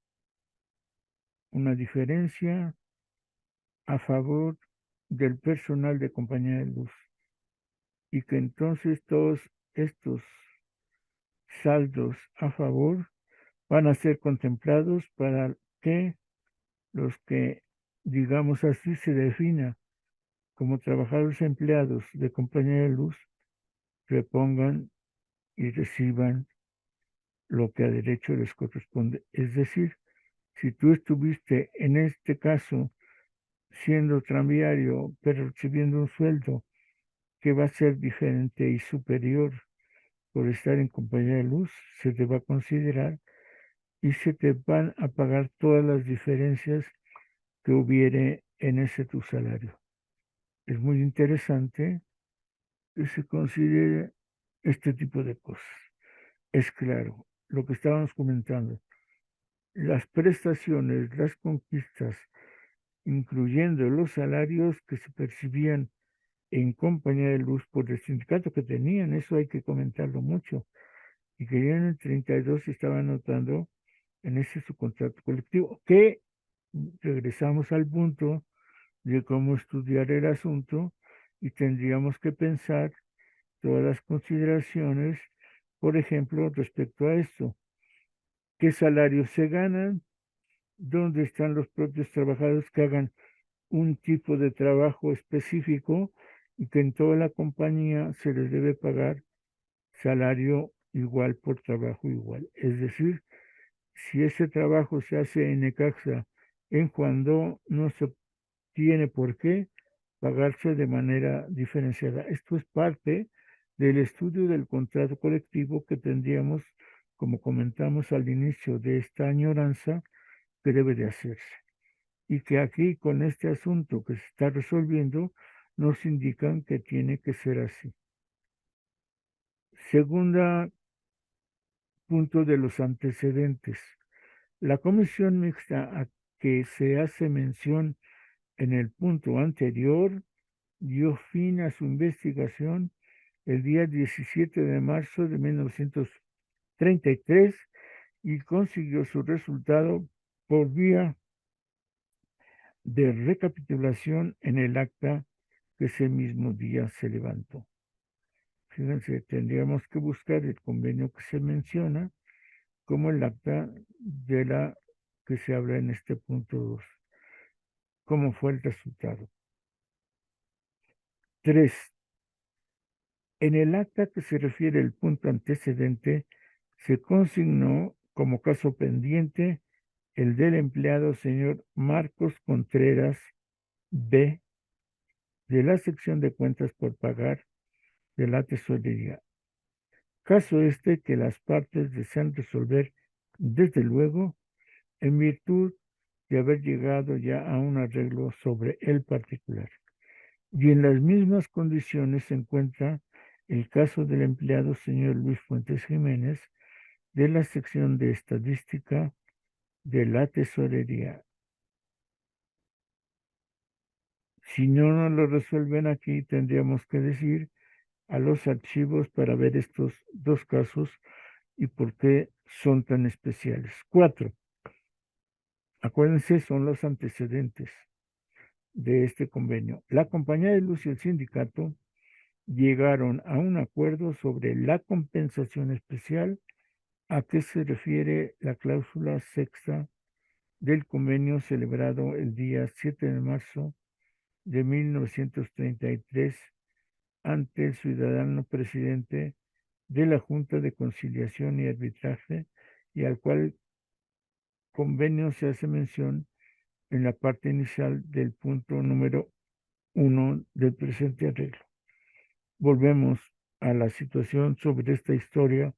una diferencia a favor del personal de compañía de luz y que entonces todos estos saldos a favor van a ser contemplados para que los que, digamos así, se defina como trabajadores empleados de compañía de luz repongan y reciban lo que a derecho les corresponde. Es decir, si tú estuviste en este caso siendo tranviario, pero recibiendo un sueldo que va a ser diferente y superior por estar en compañía de luz, se te va a considerar y se te van a pagar todas las diferencias que hubiere en ese tu salario. Es muy interesante que se considere este tipo de cosas. Es claro, lo que estábamos comentando, las prestaciones, las conquistas, incluyendo los salarios que se percibían en compañía de luz por el sindicato que tenían, eso hay que comentarlo mucho, y que ya en el 32 se estaba anotando en ese su contrato colectivo, que regresamos al punto de cómo estudiar el asunto y tendríamos que pensar todas las consideraciones, por ejemplo, respecto a esto, qué salarios se ganan, dónde están los propios trabajadores que hagan un tipo de trabajo específico y que en toda la compañía se les debe pagar salario igual por trabajo igual. Es decir, si ese trabajo se hace en Necaxa, en cuando no se tiene por qué pagarse de manera diferenciada. Esto es parte del estudio del contrato colectivo que tendríamos, como comentamos al inicio de esta añoranza, que debe de hacerse. Y que aquí, con este asunto que se está resolviendo, nos indican que tiene que ser así. Segunda punto de los antecedentes. La comisión mixta a que se hace mención en el punto anterior dio fin a su investigación el día 17 de marzo de 1933 y consiguió su resultado por vía de recapitulación en el acta que ese mismo día se levantó. Fíjense, tendríamos que buscar el convenio que se menciona como el acta de la que se habla en este punto 2. ¿Cómo fue el resultado? 3. En el acta que se refiere al punto antecedente, se consignó como caso pendiente el del empleado señor Marcos Contreras B. de la sección de cuentas por pagar de la tesorería. Caso este que las partes desean resolver desde luego en virtud de haber llegado ya a un arreglo sobre el particular. Y en las mismas condiciones se encuentra el caso del empleado señor Luis Fuentes Jiménez de la sección de estadística de la tesorería. Si no nos lo resuelven aquí, tendríamos que decir a los archivos para ver estos dos casos y por qué son tan especiales. 4. Acuérdense, son los antecedentes de este convenio. La compañía de luz y el sindicato llegaron a un acuerdo sobre la compensación especial a que se refiere la cláusula sexta del convenio celebrado el día 7 de marzo de 1933 ante el ciudadano presidente de la Junta de Conciliación y Arbitraje, y al cual convenio se hace mención en la parte inicial del punto número 1 del presente arreglo. Volvemos a la situación sobre esta historia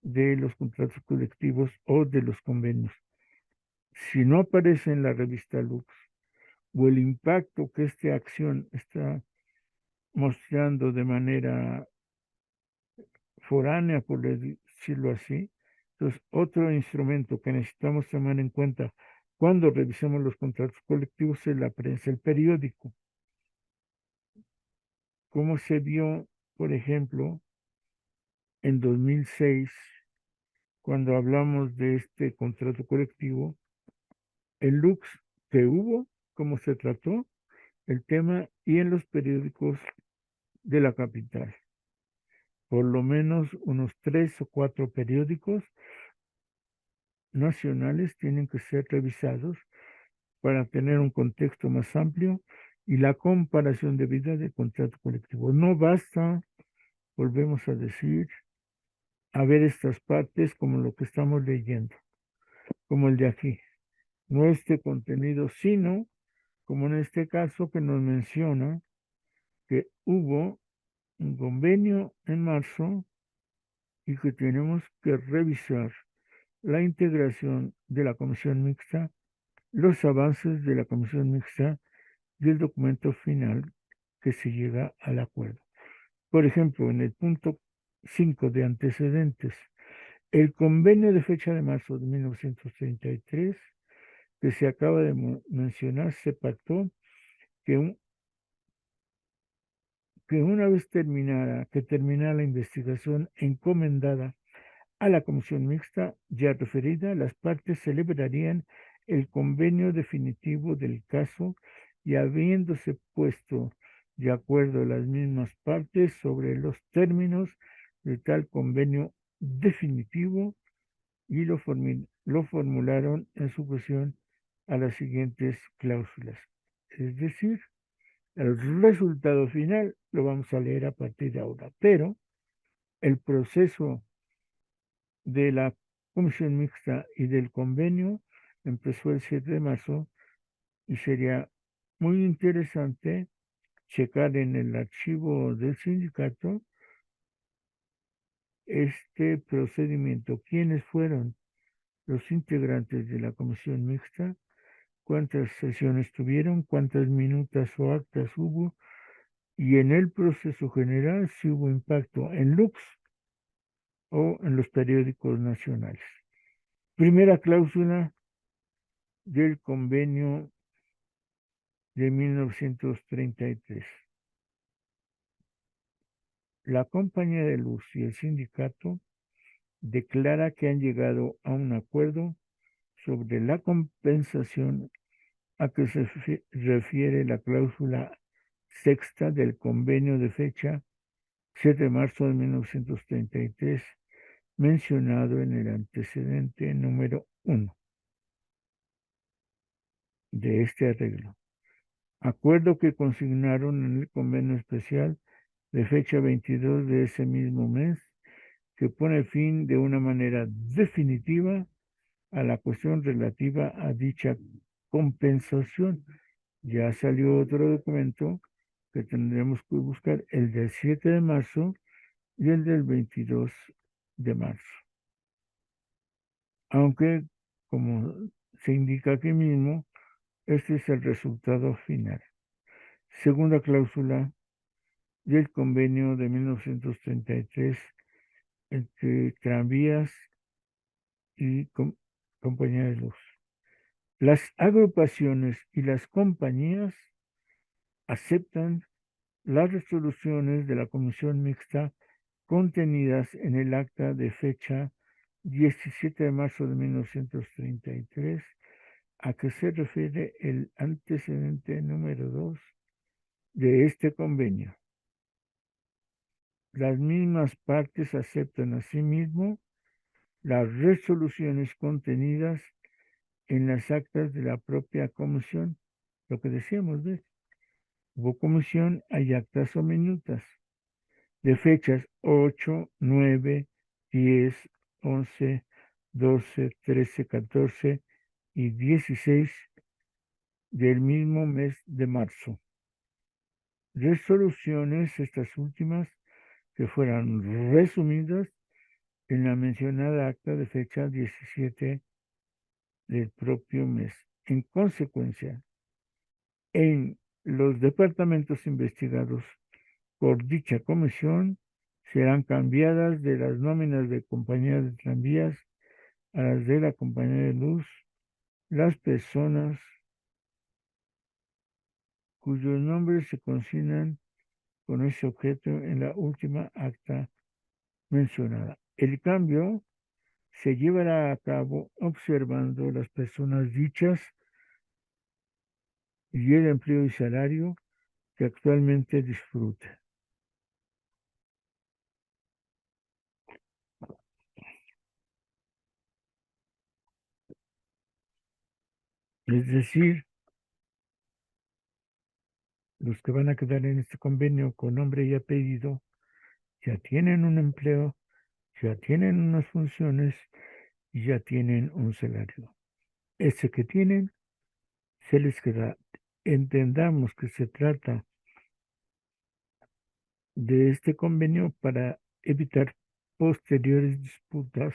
de los contratos colectivos o de los convenios. Si no aparece en la revista Lux o el impacto que esta acción está mostrando de manera foránea, por decirlo así, entonces otro instrumento que necesitamos tomar en cuenta cuando revisemos los contratos colectivos es la prensa, el periódico. ¿Cómo se vio, por ejemplo, en 2006, cuando hablamos de este contrato colectivo, el Lux que hubo, cómo se trató el tema y en los periódicos de la capital? Por lo menos unos 3 o 4 periódicos nacionales tienen que ser revisados para tener un contexto más amplio y la comparación debida de contrato colectivo. No basta, volvemos a decir, a ver estas partes como lo que estamos leyendo, como el de aquí, no este contenido, sino como en este caso que nos menciona que hubo un convenio en marzo y que tenemos que revisar la integración de la comisión mixta, los avances de la comisión mixta y el documento final que se llega al acuerdo. Por ejemplo, en el punto 5 de antecedentes, el convenio de fecha de marzo de 1933 que se acaba de mencionar, se pactó que, que una vez terminara la investigación encomendada a la comisión mixta ya referida, las partes celebrarían el convenio definitivo del caso y habiéndose puesto de acuerdo las mismas partes sobre los términos de tal convenio definitivo y lo formularon en su cuestión a las siguientes cláusulas. Es decir, el resultado final lo vamos a leer a partir de ahora, pero el proceso de la comisión mixta y del convenio empezó el 7 de marzo y sería muy interesante checar en el archivo del sindicato este procedimiento, quiénes fueron los integrantes de la comisión mixta, cuántas sesiones tuvieron, cuántas minutas o actas hubo, y en el proceso general si hubo impacto en Lux o en los periódicos nacionales. Primera cláusula del convenio de 1933. La compañía de luz y el sindicato declara que han llegado a un acuerdo sobre la compensación a que se refiere la cláusula sexta del convenio de fecha 7 de marzo de 1933, mencionado en el antecedente número 1 de este arreglo. Acuerdo que consignaron en el convenio especial de fecha 22 de ese mismo mes, que pone fin de una manera definitiva a la cuestión relativa a dicha compensación. Ya salió otro documento que tendremos que buscar, el del 7 de marzo y el del 22 de marzo. Aunque, como se indica aquí mismo, este es el resultado final. Segunda cláusula del convenio de 1933 entre tranvías y compañía de luz. Las agrupaciones y las compañías aceptan las resoluciones de la comisión mixta contenidas en el acta de fecha 17 de marzo de 1933, a que se refiere el antecedente número 2 de este convenio. Las mismas partes aceptan asimismo las resoluciones contenidas en las actas de la propia comisión, lo que decíamos de, hubo comisión, hay actas o minutas de fechas 8, 9, 10, 11, 12, 13, 14 y 16 del mismo mes de marzo. Resoluciones, estas últimas, que fueran resumidas en la mencionada acta de fecha 17 del propio mes. En consecuencia, en los departamentos investigados por dicha comisión serán cambiadas de las nóminas de compañías de tranvías a las de la compañía de luz las personas cuyos nombres se consignan con ese objeto en la última acta mencionada. El cambio se llevará a cabo observando las personas dichas y el empleo y salario que actualmente disfruta. Es decir, los que van a quedar en este convenio con nombre y apellido ya tienen un empleo, ya tienen unas funciones y ya tienen un salario. Ese que tienen se les queda. Entendamos que se trata de este convenio para evitar posteriores disputas,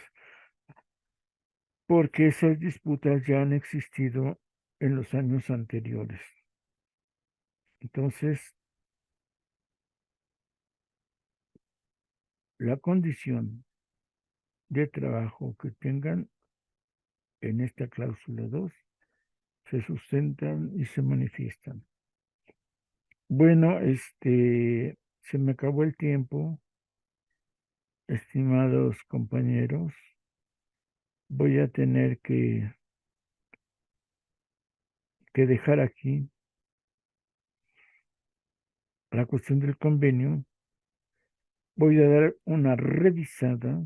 porque esas disputas ya han existido en los años anteriores. Entonces, la condición de trabajo que tengan en esta cláusula 2 se sustentan y se manifiestan. Bueno, se me acabó el tiempo, estimados compañeros. Voy a tener que dejar aquí la cuestión del convenio. Voy a dar una revisada,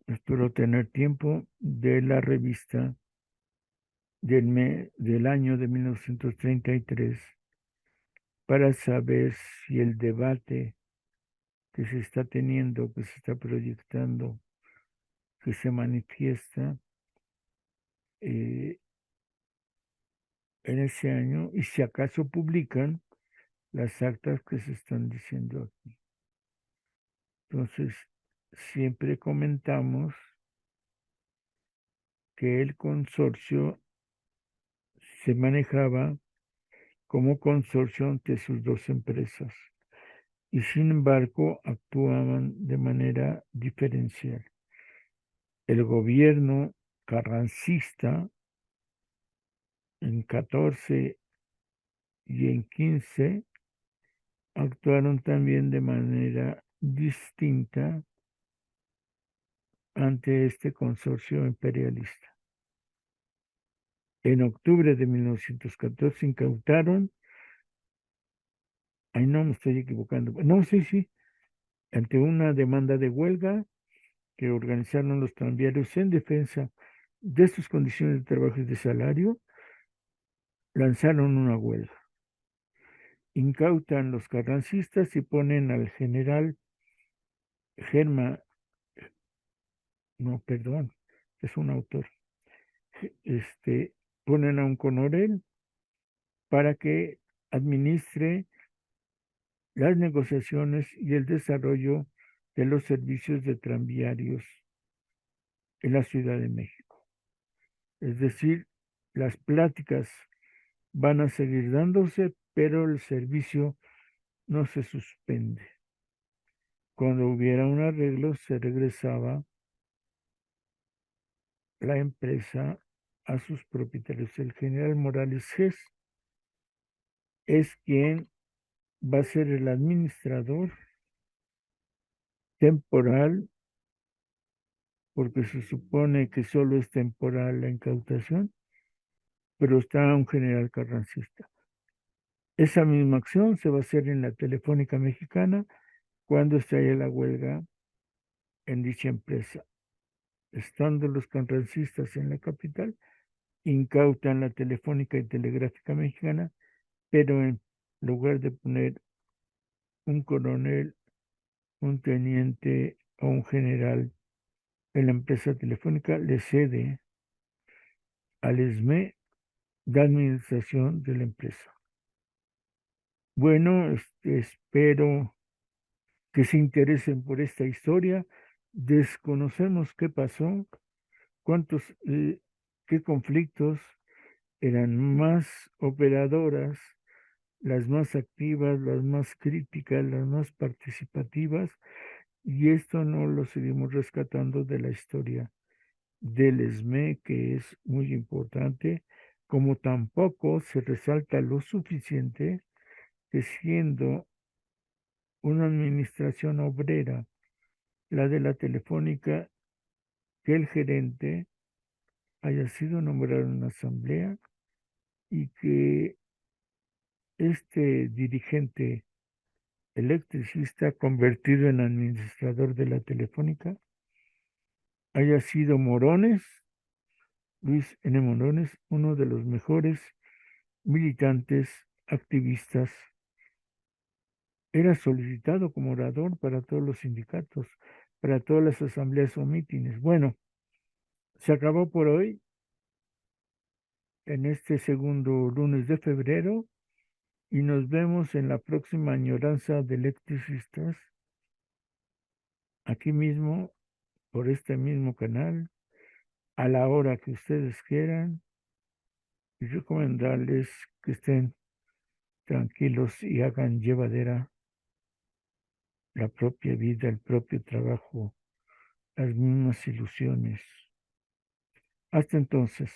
espero tener tiempo, de la revista del año de 1933 para saber si el debate que se está teniendo, que se está proyectando, que se manifiesta en ese año, y si acaso publican las actas que se están diciendo aquí. Entonces, siempre comentamos que el consorcio se manejaba como consorcio ante sus dos empresas y sin embargo actuaban de manera diferencial. El gobierno carrancista en 14 y en 15 actuaron también de manera distinta ante este consorcio imperialista. En octubre de 1914 incautaron, ay no me estoy equivocando, no, sí, ante una demanda de huelga que organizaron los tranviarios en defensa de sus condiciones de trabajo y de salario, lanzaron una huelga. Incautan los carrancistas y ponen al general Germa, no, perdón, es un autor, ponen a un coronel para que administre las negociaciones y el desarrollo de los servicios de tranviarios en la Ciudad de México. Es decir, las pláticas van a seguir dándose, pero el servicio no se suspende. Cuando hubiera un arreglo, se regresaba la empresa a sus propietarios. El general Morales Gess es quien va a ser el administrador temporal, porque se supone que solo es temporal la incautación, pero está un general carrancista. Esa misma acción se va a hacer en la Telefónica Mexicana cuando estalle la huelga en dicha empresa. estando los carrancistas en la capital, incautan la Telefónica y Telegráfica Mexicana, pero en lugar de poner un coronel, un teniente o un general en la empresa telefónica, le cede al ESME la administración de la empresa. Bueno, espero que se interesen por esta historia. Desconocemos qué pasó, qué conflictos eran más operadoras, las más activas, las más críticas, las más participativas, y esto no lo seguimos rescatando de la historia del ESME, que es muy importante, como tampoco se resalta lo suficiente que siendo una administración obrera, la de la Telefónica, que el gerente haya sido nombrado en una asamblea y que este dirigente electricista convertido en administrador de la Telefónica haya sido Morones, Luis N. Morones, uno de los mejores militantes activistas. Era solicitado como orador para todos los sindicatos, para todas las asambleas o mítines. Bueno, se acabó por hoy, en este segundo lunes de febrero, y nos vemos en la próxima añoranza de electricistas, aquí mismo, por este mismo canal, a la hora que ustedes quieran, y recomendarles que estén tranquilos y hagan llevadera la propia vida, el propio trabajo, las mismas ilusiones. Hasta entonces.